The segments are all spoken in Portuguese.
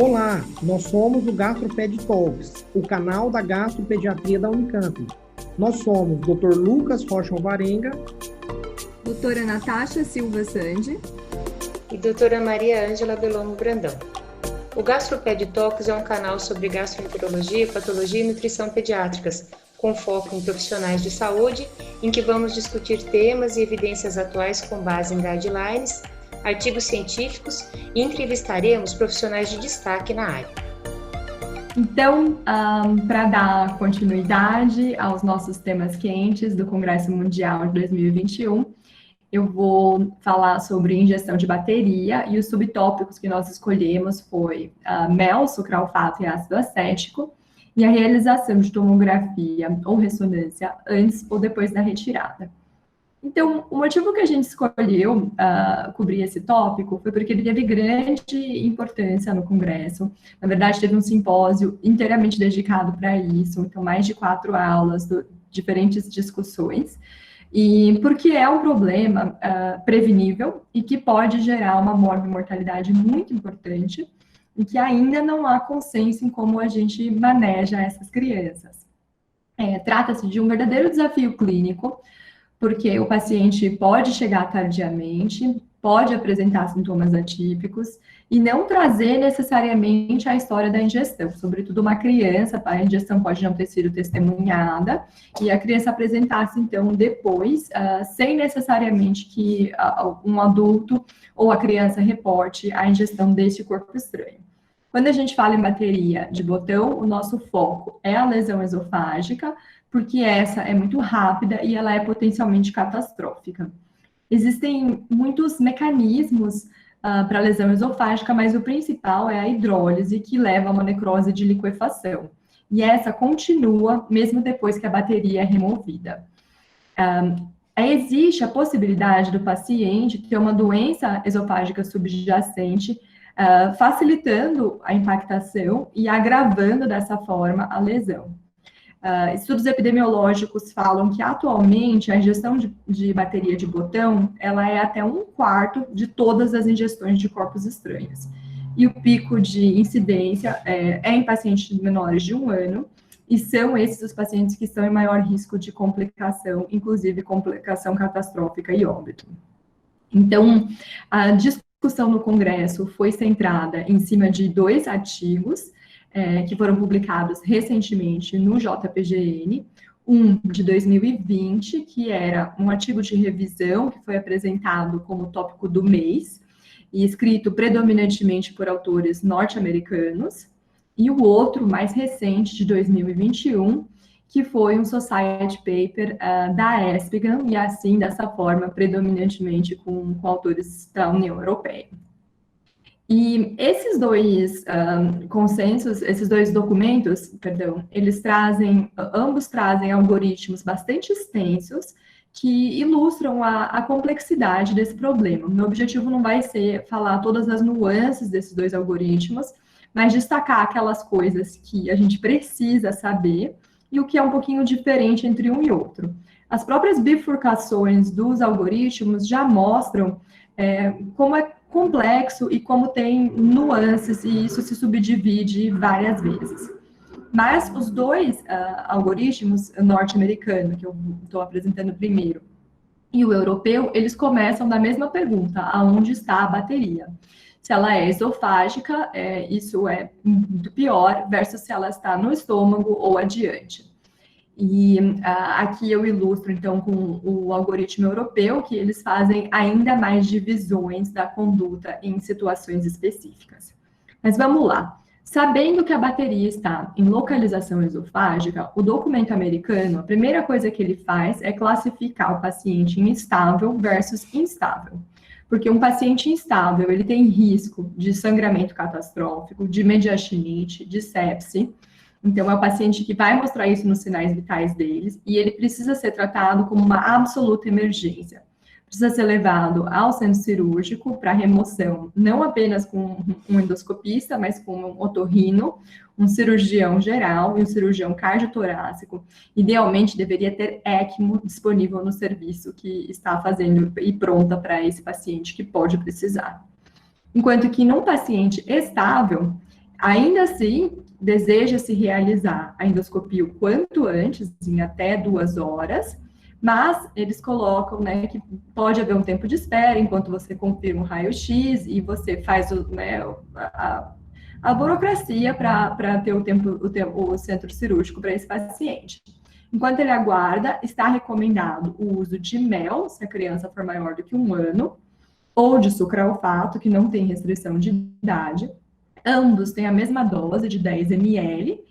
Olá, nós somos o GastroPed Talks, o canal da gastropediatria da Unicamp. Nós somos Dr. Lucas Rocha Alvarenga, doutora Natasha Silva Sandi e doutora Maria Ângela Belomo Brandão. O GastroPed Talks é um canal sobre gastroenterologia, patologia e nutrição pediátricas, com foco em profissionais de saúde, em que vamos discutir temas e evidências atuais com base em guidelines, artigos científicos e entrevistaremos profissionais de destaque na área. Então, para dar continuidade aos nossos temas quentes do Congresso Mundial de 2021, eu vou falar sobre ingestão de bateria e os subtópicos que nós escolhemos foi mel, sucralfato e ácido acético e a realização de tomografia ou ressonância antes ou depois da retirada. Então, o motivo que a gente escolheu cobrir esse tópico foi porque ele teve grande importância no Congresso. Na verdade, teve um simpósio inteiramente dedicado para isso, então mais de 4 aulas, diferentes discussões, e porque é um problema prevenível e que pode gerar uma morbimortalidade muito importante e que ainda não há consenso em como a gente maneja essas crianças. Trata-se de um verdadeiro desafio clínico, porque o paciente pode chegar tardiamente, pode apresentar sintomas atípicos e não trazer necessariamente a história da ingestão, sobretudo uma criança, a ingestão pode não ter sido testemunhada e a criança apresentasse, então, depois, sem necessariamente que um adulto ou a criança reporte a ingestão deste corpo estranho. Quando a gente fala em bateria de botão, o nosso foco é a lesão esofágica, porque essa é muito rápida e ela é potencialmente catastrófica. Existem muitos mecanismos para lesão esofágica, mas o principal é a hidrólise, que leva a uma necrose de liquefação. E essa continua mesmo depois que a bateria é removida. Existe a possibilidade do paciente ter uma doença esofágica subjacente, facilitando a impactação e agravando dessa forma a lesão. Estudos epidemiológicos falam que atualmente a ingestão de bateria de botão, ela é até 1/4 de todas as ingestões de corpos estranhos. E o pico de incidência é em pacientes menores de 1 ano, e são esses os pacientes que estão em maior risco de complicação, inclusive complicação catastrófica e óbito. Então, a discussão no Congresso foi centrada em cima de 2 artigos, que foram publicados recentemente no JPGN, um de 2020, que era um artigo de revisão que foi apresentado como tópico do mês, e escrito predominantemente por autores norte-americanos, e o outro, mais recente, de 2021, que foi um Society Paper da ESPGHAN, e assim, dessa forma, predominantemente com autores da União Europeia. E esses 2 consensos, esses 2 documentos, ambos trazem algoritmos bastante extensos que ilustram a complexidade desse problema. Meu objetivo não vai ser falar todas as nuances desses 2 algoritmos, mas destacar aquelas coisas que a gente precisa saber e o que é um pouquinho diferente entre um e outro. As próprias bifurcações dos algoritmos já mostram como é complexo e como tem nuances, e isso se subdivide várias vezes. Mas os 2 algoritmos, o norte-americano, que eu estou apresentando primeiro, e o europeu, eles começam da mesma pergunta: aonde está a bateria? Se ela é esofágica, isso é muito pior, versus se ela está no estômago ou adiante. E aqui eu ilustro, então, com o algoritmo europeu, que eles fazem ainda mais divisões da conduta em situações específicas. Mas vamos lá. Sabendo que a bateria está em localização esofágica, o documento americano, a primeira coisa que ele faz é classificar o paciente em estável versus instável. Porque um paciente instável, ele tem risco de sangramento catastrófico, de mediastinite, de sepse. Então, é o paciente que vai mostrar isso nos sinais vitais deles, e ele precisa ser tratado como uma absoluta emergência. Precisa ser levado ao centro cirúrgico para remoção, não apenas com um endoscopista, mas com um otorrino, um cirurgião geral e um cirurgião cardiotorácico. Idealmente, deveria ter ECMO disponível no serviço que está fazendo e pronta para esse paciente que pode precisar. Enquanto que num paciente estável, Ainda assim, deseja-se realizar a endoscopia o quanto antes, em até 2 horas, mas eles colocam, né, que pode haver um tempo de espera enquanto você confirma o raio-x e você faz a burocracia para ter o centro cirúrgico para esse paciente. Enquanto ele aguarda, está recomendado o uso de mel, se a criança for maior do que 1 ano, ou de sucralfato, que não tem restrição de idade. Ambos têm a mesma dose de 10 ml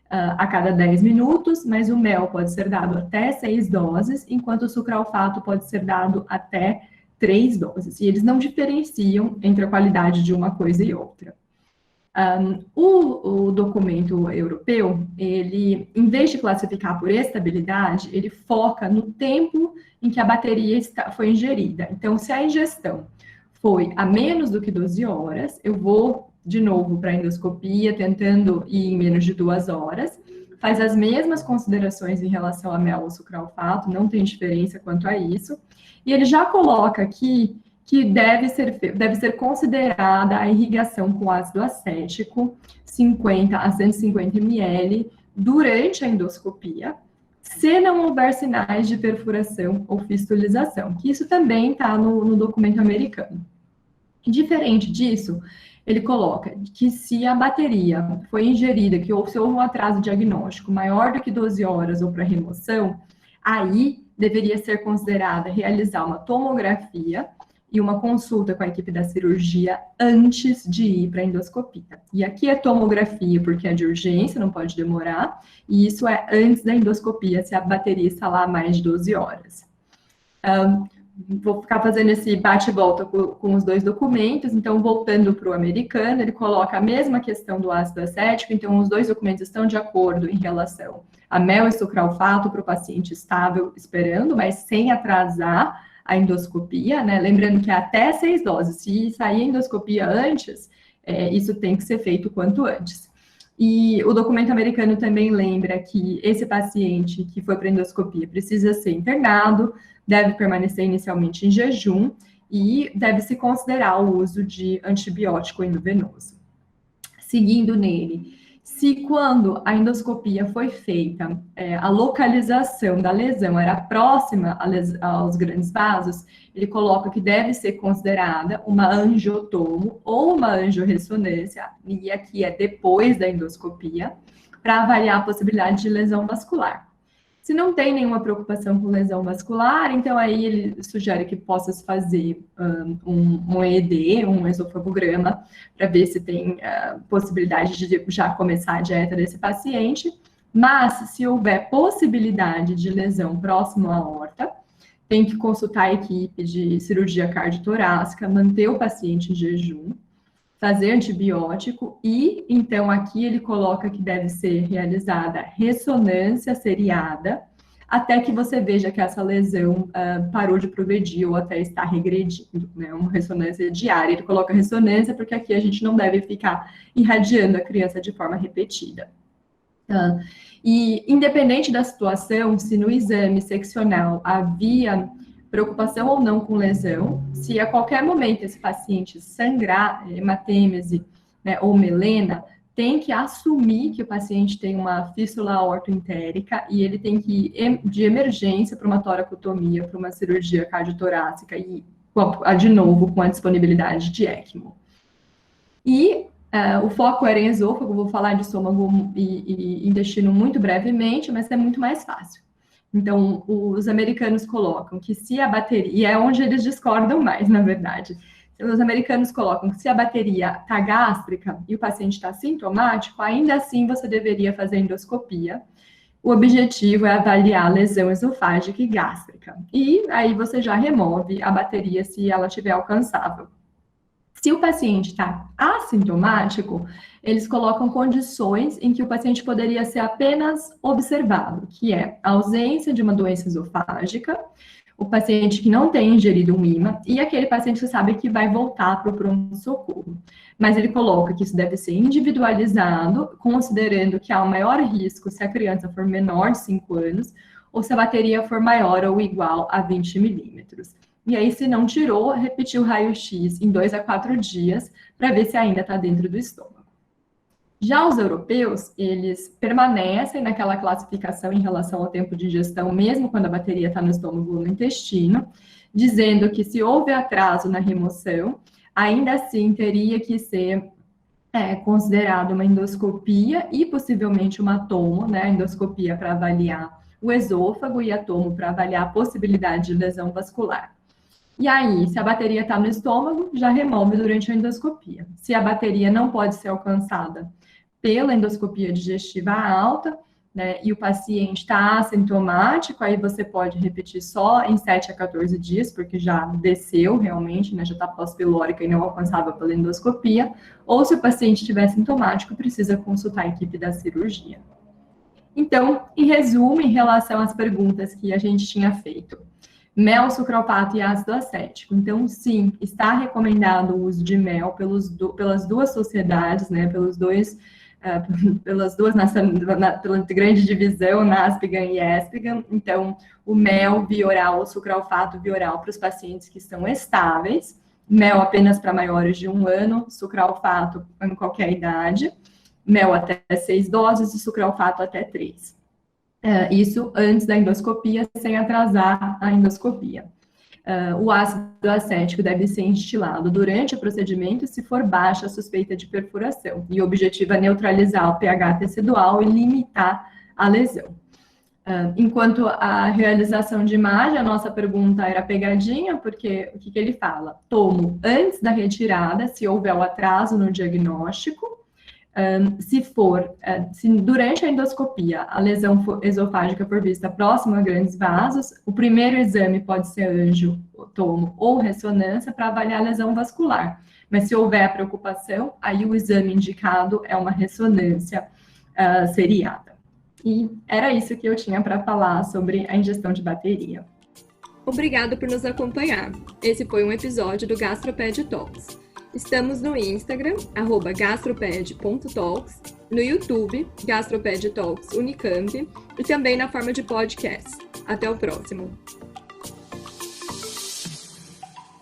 a cada 10 minutos, mas o mel pode ser dado até 6 doses, enquanto o sucralfato pode ser dado até 3 doses. E eles não diferenciam entre a qualidade de uma coisa e outra. O documento europeu, ele, em vez de classificar por estabilidade, ele foca no tempo em que a bateria foi ingerida. Então, se a ingestão foi a menos do que 12 horas, eu vou de novo para a endoscopia, tentando ir em menos de 2 horas, faz as mesmas considerações em relação a mel ou sucralfato, não tem diferença quanto a isso, e ele já coloca aqui que deve ser considerada a irrigação com ácido acético, 50 a 150 ml, durante a endoscopia, se não houver sinais de perfuração ou fistulização, que isso também está no documento americano. Diferente disso, ele coloca que se a bateria foi ingerida, se houve um atraso diagnóstico maior do que 12 horas ou para remoção, aí deveria ser considerada realizar uma tomografia e uma consulta com a equipe da cirurgia antes de ir para a endoscopia. E aqui é tomografia porque é de urgência, não pode demorar, e isso é antes da endoscopia, se a bateria está lá há mais de 12 horas. Vou ficar fazendo esse bate e volta com os dois documentos, então voltando para o americano, ele coloca a mesma questão do ácido acético, então os dois documentos estão de acordo em relação a mel e sucralfato para o paciente estável esperando, mas sem atrasar a endoscopia, né? Lembrando que é até 6 doses, se sair a endoscopia antes, isso tem que ser feito quanto antes. E o documento americano também lembra que esse paciente que foi para endoscopia precisa ser internado, deve permanecer inicialmente em jejum e deve-se considerar o uso de antibiótico endovenoso. Seguindo nele, se quando a endoscopia foi feita, a localização da lesão era próxima aos grandes vasos, ele coloca que deve ser considerada uma angiotomo ou uma angiorressonância, e aqui é depois da endoscopia, para avaliar a possibilidade de lesão vascular. Se não tem nenhuma preocupação com lesão vascular, então aí ele sugere que possa se fazer um EED, um esofagograma, para ver se tem possibilidade de já começar a dieta desse paciente. Mas, se houver possibilidade de lesão próximo à aorta, tem que consultar a equipe de cirurgia cardiotorácica, manter o paciente em jejum, fazer antibiótico e, então, aqui ele coloca que deve ser realizada ressonância seriada até que você veja que essa lesão parou de progredir ou até está regredindo, né? Uma ressonância diária. Ele coloca ressonância porque aqui a gente não deve ficar irradiando a criança de forma repetida. E, independente da situação, se no exame seccional havia preocupação ou não com lesão, se a qualquer momento esse paciente sangrar, hematêmese, né, ou melena, tem que assumir que o paciente tem uma fístula aortoentérica e ele tem que ir de emergência para uma toracotomia, para uma cirurgia cardiotorácica e, de novo, com a disponibilidade de ECMO. E o foco era em esôfago, vou falar de estômago e intestino muito brevemente, mas é muito mais fácil. Então, os americanos colocam que se a bateria, e é onde eles discordam mais, na verdade, os americanos colocam que se a bateria está gástrica e o paciente está sintomático, ainda assim você deveria fazer endoscopia. O objetivo é avaliar a lesão esofágica e gástrica. E aí você já remove a bateria se ela estiver alcançável. Se o paciente está assintomático, eles colocam condições em que o paciente poderia ser apenas observado, que é a ausência de uma doença esofágica, o paciente que não tem ingerido um IMA e aquele paciente que sabe que vai voltar para o pronto-socorro. Mas ele coloca que isso deve ser individualizado, considerando que há um maior risco se a criança for menor de 5 anos ou se a bateria for maior ou igual a 20 milímetros. E aí, se não tirou, repetir o raio-x em 2 a 4 dias para ver se ainda está dentro do estômago. Já os europeus, eles permanecem naquela classificação em relação ao tempo de ingestão, mesmo quando a bateria está no estômago ou no intestino, dizendo que se houve atraso na remoção, ainda assim teria que ser considerado uma endoscopia e possivelmente uma tomo, né? Endoscopia para avaliar o esôfago e a tomo para avaliar a possibilidade de lesão vascular. E aí, se a bateria está no estômago, já remove durante a endoscopia. Se a bateria não pode ser alcançada pela endoscopia digestiva alta, né, e o paciente está assintomático, aí você pode repetir só em 7 a 14 dias, porque já desceu realmente, né, já está pós-pilórica e não alcançável pela endoscopia, ou se o paciente estiver sintomático, precisa consultar a equipe da cirurgia. Então, em resumo, em relação às perguntas que a gente tinha feito, mel, sucrofato e ácido acético. Então, sim, está recomendado o uso de mel pelas duas sociedades, né, pela grande divisão, NASPGHAN e ESPGHAN. Então, o mel via oral, o sucrofato via oral para os pacientes que estão estáveis, mel apenas para maiores de 1 ano, sucrofato em qualquer idade, mel até 6 doses e sucrofato até 3. Isso antes da endoscopia, sem atrasar a endoscopia. O ácido acético deve ser instilado durante o procedimento se for baixa a suspeita de perfuração. E o objetivo é neutralizar o pH tecidual e limitar a lesão. Enquanto a realização de imagem, a nossa pergunta era pegadinha, porque o que ele fala? Tomo antes da retirada, se houver o atraso no diagnóstico. Se durante a endoscopia a lesão esofágica for vista próxima a grandes vasos, o primeiro exame pode ser anjo, tomo ou ressonância para avaliar a lesão vascular. Mas se houver preocupação, aí o exame indicado é uma ressonância seriada. E era isso que eu tinha para falar sobre a ingestão de bateria. Obrigado por nos acompanhar. Esse foi um episódio do GastroPed Talks. Estamos no Instagram, @gastroped.talks, no YouTube, GastroPed Talks Unicamp, e também na forma de podcast. Até o próximo!